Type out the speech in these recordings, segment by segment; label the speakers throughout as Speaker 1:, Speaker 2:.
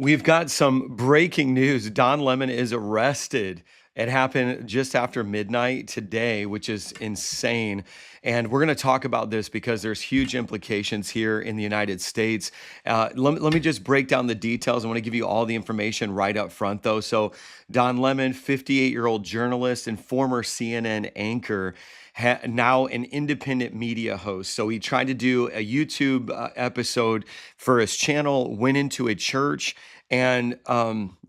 Speaker 1: We've got some breaking news. Don Lemon is arrested. It happened just after midnight today, which is insane. And we're going to talk about this because there's huge implications here in the United States. Let me just break down the details. I want to give you all the information right up front, though. So, Don Lemon, 58-year-old journalist and former CNN anchor, now an independent media host. So he tried to do a YouTube episode for his channel, went into a church, and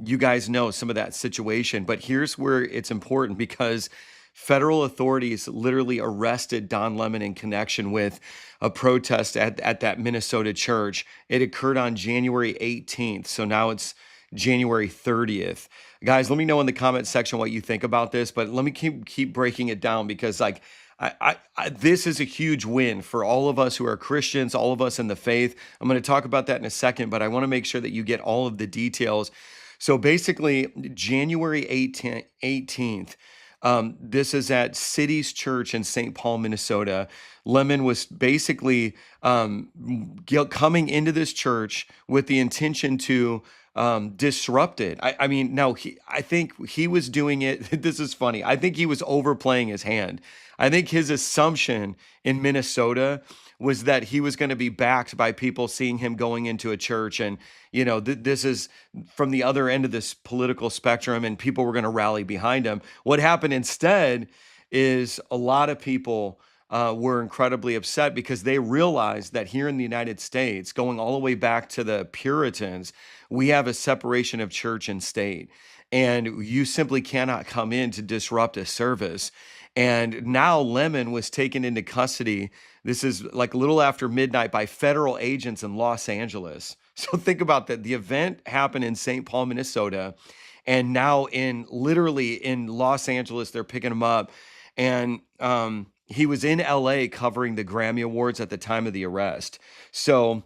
Speaker 1: you guys know some of that situation. But here's where it's important because federal authorities literally arrested Don Lemon in connection with a protest at that Minnesota church. It occurred on January 18th. So now it's January 30th. Guys, let me know in the comment section what you think about this, but let me keep breaking it down because like this is a huge win for all of us who are Christians, all of us in the faith. I'm going to talk about that in a second, but I want to make sure that you get all of the details. So basically, January 18th, this is at Cities Church in St. Paul, Minnesota. Lemon was basically coming into this church with the intention to disrupt it. I mean, no, I think he was doing it. This is funny. I think he was overplaying his hand. I think his assumption in Minnesota was that he was going to be backed by people seeing him going into a church. And, this is from the other end of this political spectrum, and people were going to rally behind him. What happened instead is a lot of people were incredibly upset because they realized that here in the United States, going all the way back to the Puritans, we have a separation of church and state. And you simply cannot come in to disrupt a service. And now Lemon was taken into custody. This is like a little after midnight by federal agents in Los Angeles. So think about that. The event happened in St. Paul, Minnesota. And now literally in Los Angeles, they're picking him up. And he was in LA covering the Grammy Awards at the time of the arrest. So